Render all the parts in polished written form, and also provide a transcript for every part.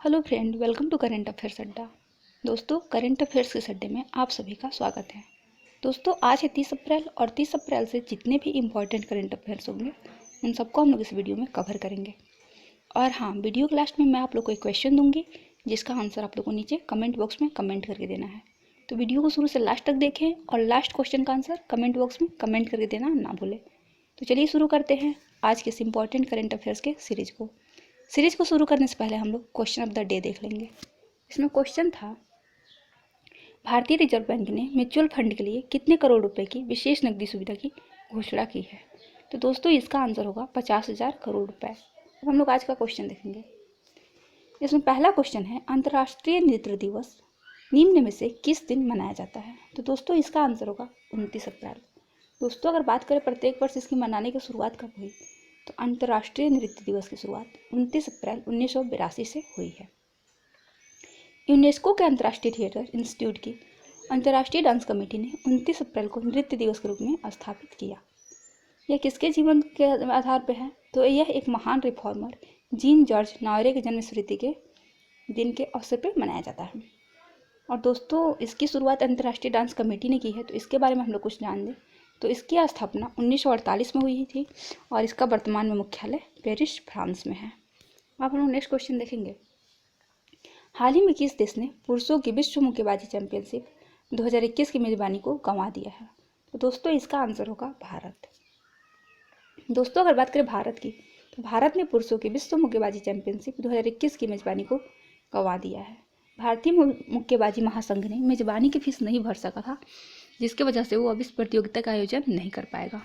Hello friend, welcome to current affairs अड्डा। दोस्तों, current affairs के अड्डे में आप सभी का स्वागत है। दोस्तों, आज है 30 अप्रैल और 30 अप्रैल से जितने भी इम्पोर्टेंट करेंट अफेयर्स होंगे उन सबको हम लोग इस वीडियो में कवर करेंगे। और हाँ, वीडियो के लास्ट में मैं आप लोग को एक क्वेश्चन दूंगी जिसका आंसर आप लोग को नीचे कमेंट बॉक्स में कमेंट करके देना है। तो वीडियो को शुरू से लास्ट तक देखें और लास्ट क्वेश्चन का आंसर कमेंट बॉक्स में कमेंट करके देना ना भूलें। तो चलिए शुरू करते हैं आज के इस इम्पॉर्टेंट करेंट अफेयर्स के सीरीज को शुरू करने से पहले हम लोग क्वेश्चन ऑफ द डे देख लेंगे। इसमें क्वेश्चन था, भारतीय रिजर्व बैंक ने म्यूचुअल फंड के लिए कितने करोड़ रुपए की विशेष नकदी सुविधा की घोषणा की है। तो दोस्तों, इसका आंसर होगा 50,000 करोड़ रुपए। अब हम लोग आज का क्वेश्चन देखेंगे। इसमें पहला क्वेश्चन है, अंतर्राष्ट्रीय नृत्य दिवस निम्न में से किस दिन मनाया जाता है। तो दोस्तों, इसका आंसर होगा 29 अप्रैल। दोस्तों, अगर बात करें प्रत्येक वर्ष इसकी मनाने की शुरुआत कब हुई, तो अंतर्राष्ट्रीय नृत्य दिवस की शुरुआत 29 अप्रैल 1982 से हुई है। यूनेस्को के अंतर्राष्ट्रीय थिएटर इंस्टीट्यूट की अंतर्राष्ट्रीय डांस कमेटी ने 29 अप्रैल को नृत्य दिवस के रूप में स्थापित किया। यह किसके जीवन के आधार पर है, तो यह एक महान रिफॉर्मर जीन जॉर्ज नायरे के जन्म स्मृति के दिन के अवसर पर मनाया जाता है। और दोस्तों, इसकी शुरुआत अंतर्राष्ट्रीय डांस कमेटी ने की है, तो इसके बारे में हम लोग कुछ जान लें। तो इसकी स्थापना 1948 में हुई थी और इसका वर्तमान में मुख्यालय पेरिस, फ्रांस में है। अब हम लोग नेक्स्ट क्वेश्चन देखेंगे। हाल ही में किस देश ने पुरुषों की विश्व मुक्केबाजी चैंपियनशिप 2021 की मेजबानी को गंवा दिया है। तो दोस्तों, इसका आंसर होगा भारत। दोस्तों, अगर बात करें भारत की, तो भारत ने पुरुषों की विश्व मुक्केबाजी चैंपियनशिप 2021 की मेजबानी को गंवा दिया है। भारतीय मुक्केबाजी महासंघ ने मेजबानी की फीस नहीं भर सका था, जिसकी वजह से वो अब इस प्रतियोगिता का आयोजन नहीं कर पाएगा।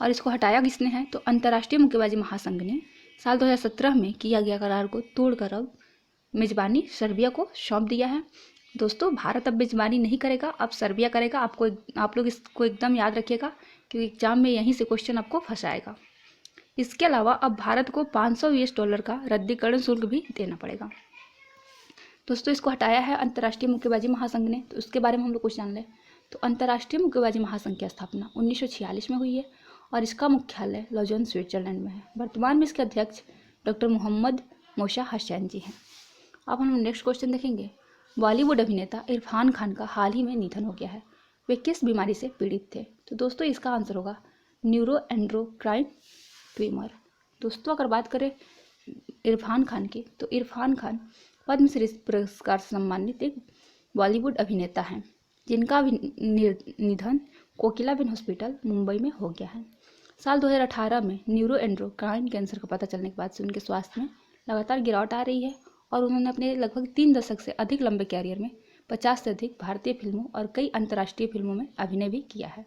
और इसको हटाया किसने है, तो अंतर्राष्ट्रीय मुक्केबाजी महासंघ ने साल 2017 में किया गया करार को तोड़कर अब मेजबानी सर्बिया को सौंप दिया है। दोस्तों, भारत अब मेजबानी नहीं करेगा, अब सर्बिया करेगा। आप लोग इसको एकदम याद रखिएगा, क्योंकि एग्जाम में यहीं से क्वेश्चन आपको फंसाएगा। इसके अलावा अब भारत को $500 का रद्दीकरण शुल्क भी देना पड़ेगा। दोस्तों, इसको हटाया है अंतर्राष्ट्रीय मुक्केबाजी महासंघ ने, तो उसके बारे में हम लोग कुछ जान लें। तो अंतर्राष्ट्रीय मुक्केबाजी महासंघ की स्थापना 1946 में हुई है और इसका मुख्यालय लॉजन, स्विट्जरलैंड में है। वर्तमान में इसके अध्यक्ष डॉक्टर मोहम्मद मोशा हसैन जी हैं। अब हम नेक्स्ट क्वेश्चन देखेंगे। बॉलीवुड अभिनेता इरफान खान का हाल ही में निधन हो गया है। वे किस बीमारी से पीड़ित थे। तो दोस्तों, इसका आंसर होगा न्यूरोएंडोक्राइन ट्यूमर। दोस्तों, अगर बात करें इरफान खान की, तो इरफान खान पद्मश्री पुरस्कार से सम्मानित एक बॉलीवुड अभिनेता हैं, जिनका निधन कोकिलाबेन हॉस्पिटल मुंबई में हो गया है। साल 2018 में न्यूरोएंडोक्राइन कैंसर का पता चलने के बाद से उनके स्वास्थ्य में लगातार गिरावट आ रही है और उन्होंने अपने लगभग 3 दशक से अधिक लंबे कैरियर में 50 से अधिक भारतीय फिल्मों और कई अंतर्राष्ट्रीय फिल्मों में अभिनय भी किया है।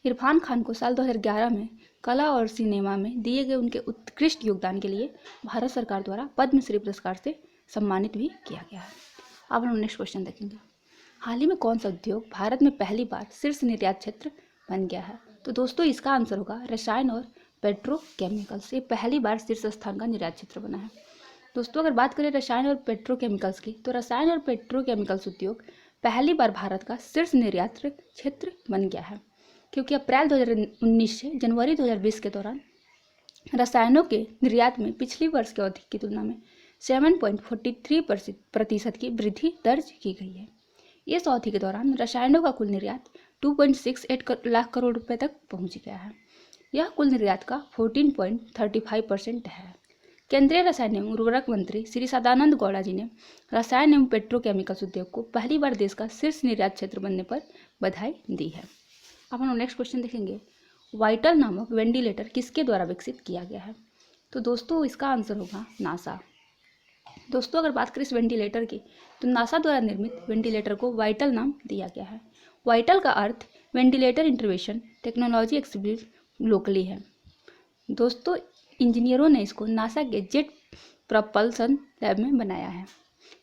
इरफान खान को साल 2011 में कला और सिनेमा में दिए गए उनके उत्कृष्ट योगदान के लिए भारत सरकार द्वारा पद्मश्री पुरस्कार से सम्मानित भी किया गया है। अब हम नेक्स्ट क्वेश्चन देखेंगे। हाल ही में कौन सा उद्योग भारत में पहली बार शीर्ष निर्यात क्षेत्र बन गया है। तो दोस्तों, इसका आंसर होगा रसायन और पेट्रोकेमिकल्स। ये पहली बार शीर्ष स्थान का निर्यात क्षेत्र बना है। दोस्तों, अगर बात करें रसायन और पेट्रोकेमिकल्स की, तो रसायन और पेट्रोकेमिकल्स उद्योग पहली बार भारत का शीर्ष निर्यात क्षेत्र बन गया है, क्योंकि अप्रैल 2019 से जनवरी 2020 के दौरान रसायनों के निर्यात में पिछली वर्ष के अवधि की तुलना में 7.43% की वृद्धि दर्ज की गई है। इस अवधि के दौरान रसायनों का कुल निर्यात 2.68 लाख करोड़ रुपए तक पहुंच गया है। यह कुल निर्यात का 14.35% है। केंद्रीय रसायन एवं उर्वरक मंत्री श्री सदानंद गौड़ा जी ने रसायन एवं पेट्रोकेमिकल्स उद्योग को पहली बार देश का शीर्ष निर्यात क्षेत्र बनने पर बधाई दी है। अब हम नेक्स्ट क्वेश्चन देखेंगे। वाइटल नामक वेंटिलेटर किसके द्वारा विकसित किया गया है। तो दोस्तों, इसका आंसर होगा नासा। दोस्तों, अगर बात करें इस वेंटिलेटर की, तो नासा द्वारा निर्मित वेंटिलेटर को वाइटल नाम दिया गया है। वाइटल का अर्थ ventilator intervention technology exhibit locally है। दोस्तों, इंजीनियरों ने इसको नासा के जेट प्रपल्सन लैब में बनाया है।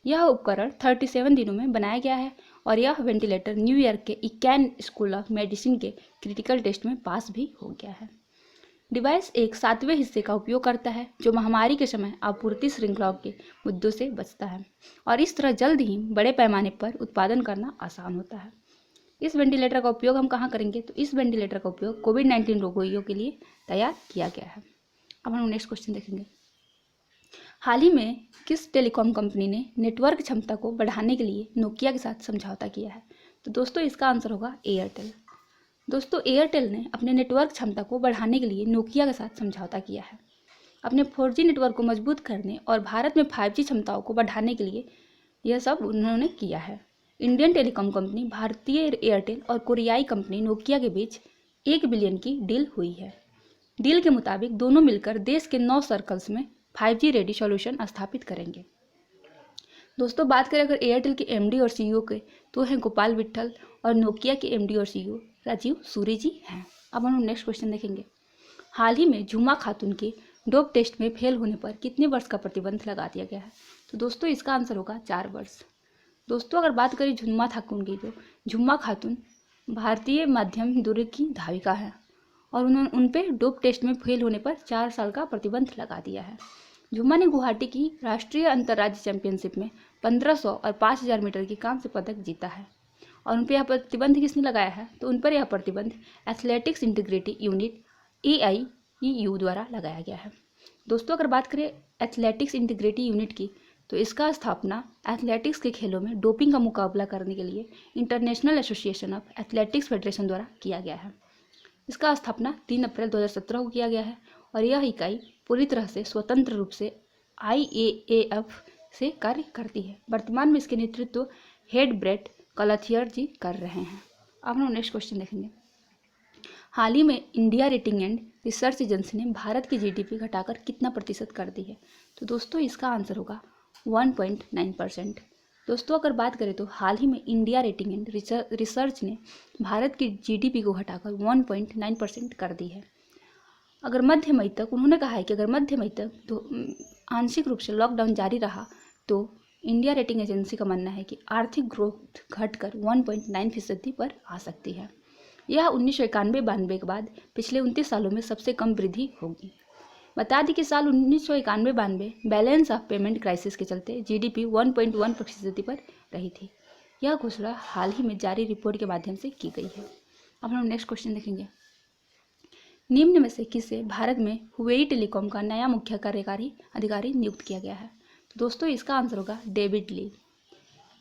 यह उपकरण 37 दिनों में बनाया गया है और यह वेंटिलेटर न्यूयॉर्क के इकैन स्कूल ऑफ मेडिसिन के क्रिटिकल टेस्ट में पास भी हो गया है। डिवाइस एक 7वें हिस्से का उपयोग करता है, जो महामारी के समय आपूर्ति श्रृंखलाओं के मुद्दों से बचता है और इस तरह जल्द ही बड़े पैमाने पर उत्पादन करना आसान होता है। इस वेंटिलेटर का उपयोग हम कहाँ करेंगे, तो इस वेंटिलेटर का उपयोग कोविड-19 रोगियों के लिए तैयार किया गया है। अब हम नेक्स्ट क्वेश्चन देखेंगे। हाल ही में किस टेलीकॉम कंपनी ने नेटवर्क क्षमता को बढ़ाने के लिए नोकिया के साथ समझौता किया है? तो दोस्तों इसका आंसर होगा एयरटेल। दोस्तों एयरटेल ने अपने नेटवर्क क्षमता को बढ़ाने के लिए नोकिया के साथ समझौता किया है। अपने 4G नेटवर्क को मजबूत करने और भारत में 5G क्षमताओं को बढ़ाने के लिए यह सब उन्होंने किया है। इंडियन टेलीकॉम कंपनी, भारतीय एयरटेल और कोरियाई कंपनी नोकिया के बीच 1 बिलियन की डील हुई है। डील के मुताबिक दोनों मिलकर देश के 9 सर्कल्स में 5G रेडी सॉल्यूशन स्थापित करेंगे। दोस्तों बात करें अगर एयरटेल के एमडी और सीईओ के, तो हैं गोपाल विट्ठल, और नोकिया के एमडी और सीईओ राजीव सूरी जी हैं। अब हम नेक्स्ट क्वेश्चन देखेंगे। हाल ही में झुमा खातून के डोप टेस्ट में फेल होने पर कितने वर्ष का प्रतिबंध लगा दिया गया है? तो दोस्तों इसका आंसर होगा 4 वर्ष। दोस्तों अगर बात करें झुमा खातून की, तो झुमा खातून भारतीय मध्यम दूरी की धाविका है और उन्होंने उन पे डोप टेस्ट में फेल होने पर 4 साल का प्रतिबंध लगा दिया है। झुमा ने गुवाहाटी की राष्ट्रीय अंतर्राज्य चैंपियनशिप में 1500 और 5000 मीटर की कांस्य पदक जीता है। और उन पर यह प्रतिबंध किसने लगाया है? तो उन पर यह प्रतिबंध एथलेटिक्स इंटीग्रिटी यूनिट AIEU द्वारा लगाया गया है। दोस्तों अगर बात करें एथलेटिक्स इंटीग्रिटी यूनिट की, तो इसका स्थापना एथलेटिक्स के खेलों में डोपिंग का मुकाबला करने के लिए international association of athletics federation द्वारा किया गया है। इसका स्थापना 3 अप्रैल 2017 को किया गया है और यह इकाई पूरी तरह से स्वतंत्र रूप से IAAF से कार्य करती है। वर्तमान में इसके नेतृत्व हेड ब्रेट कलाथियर जी कर रहे हैं। अब हम नेक्स्ट क्वेश्चन देखेंगे। हाल ही में India rating and research agency ने भारत की GDP घटाकर कितना प्रतिशत कर दी है? तो दोस्तों इसका आंसर होगा 1.9%। दोस्तों अगर बात करें तो हाल ही में इंडिया रेटिंग एंड रिसर्च ने भारत की GDP को घटाकर 1.9% कर दी है। अगर मध्य मई तक, उन्होंने कहा है कि अगर मध्य मई तक तो आंशिक रूप से लॉकडाउन जारी रहा तो इंडिया रेटिंग एजेंसी का मानना है कि आर्थिक ग्रोथ घटकर 1.9% पर आ सकती है। यह 1991-92 के बाद पिछले 29 सालों में सबसे कम वृद्धि होगी। बता दें कि साल 1991-92 बैलेंस ऑफ पेमेंट क्राइसिस के चलते GDP 1.1% पर रही थी। यह घोषणा हाल ही में जारी रिपोर्ट के माध्यम से की गई है। अब हम नेक्स्ट क्वेश्चन देखेंगे। निम्न में से किसे भारत में हुवेई टेलीकॉम का नया मुख्य कार्यकारी अधिकारी नियुक्त किया गया है? तो दोस्तों इसका आंसर होगा डेविड ली।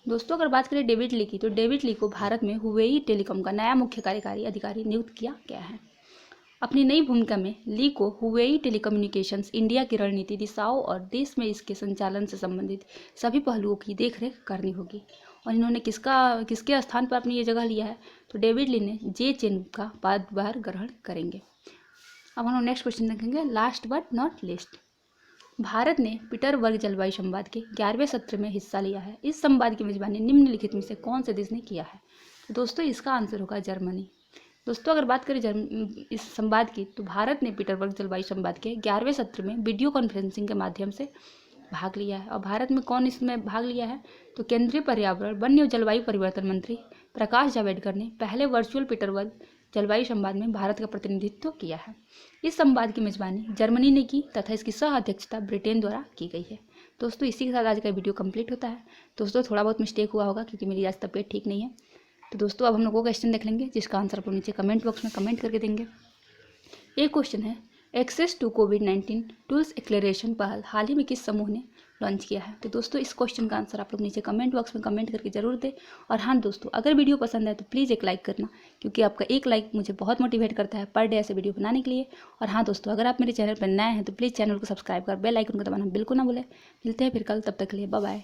दोस्तों अगर बात करें डेविड ली की, तो डेविड ली को भारत में हुवेई टेलीकॉम का नया मुख्य कार्यकारी अधिकारी नियुक्त किया गया है। अपनी नई भूमिका में ली को हुवेई टेलीकम्युनिकेशंस इंडिया की रणनीति, दिशाओं और देश में इसके संचालन से संबंधित सभी पहलुओं की देखरेख करनी होगी। और इन्होंने किसके स्थान पर अपनी ये जगह लिया है? तो डेविड ली ने जे चेन का पदभार ग्रहण करेंगे। अब हम नेक्स्ट क्वेश्चन देखेंगे। Last but not list, Bharat ने पीटरबर्ग जलवायु संवाद के 11वें सत्र में हिस्सा लिया है। इस संवाद की मेजबानी निम्नलिखित में से कौन से देश ने किया है? तो दोस्तों इसका आंसर होगा जर्मनी। दोस्तों अगर बात करें इस संवाद की, तो भारत ने पीटरबर्ग जलवायु संवाद के 11वें सत्र में वीडियो कॉन्फ्रेंसिंग के माध्यम से भाग लिया है। और भारत में कौन इसमें भाग लिया है? तो केंद्रीय पर्यावरण, वन और जलवायु परिवर्तन मंत्री प्रकाश जावड़ेकर ने पहले वर्चुअल पीटरबर्ग जलवायु संवाद में भारत का प्रतिनिधित्व किया है। इस संवाद की मेजबानी जर्मनी ने की तथा इसकी सह अध्यक्षता ब्रिटेन द्वारा की गई है। दोस्तों इसी के साथ आज का वीडियो कंप्लीट होता है। दोस्तों थोड़ा बहुत मिस्टेक हुआ होगा क्योंकि मेरी आज तबीयत ठीक नहीं है। तो दोस्तों अब हम लोग वो क्वेश्चन देख लेंगे जिसका आंसर आप नीचे कमेंट बॉक्स में कमेंट करके देंगे। एक क्वेश्चन है, एक्सेस टू कोविड-19 टूल्स एक्लेरेशन पहल हाल ही में किस समूह ने लॉन्च किया है? तो दोस्तों इस क्वेश्चन का आंसर आप लोग नीचे कमेंट बॉक्स में कमेंट करके जरूर दें। और हाँ दोस्तों, अगर वीडियो पसंद है तो प्लीज़ एक लाइक करना, क्योंकि आपका एक लाइक मुझे बहुत मोटिवेट करता है पर डे ऐसे वीडियो बनाने के लिए। और हाँ दोस्तों, अगर आप मेरे चैनल पर नए हैं तो प्लीज़ चैनल को सब्सक्राइब कर बेल आइकन को दबाना बिल्कुल ना भूलें। मिलते हैं फिर कल, तब तक के लिए बाय बाय।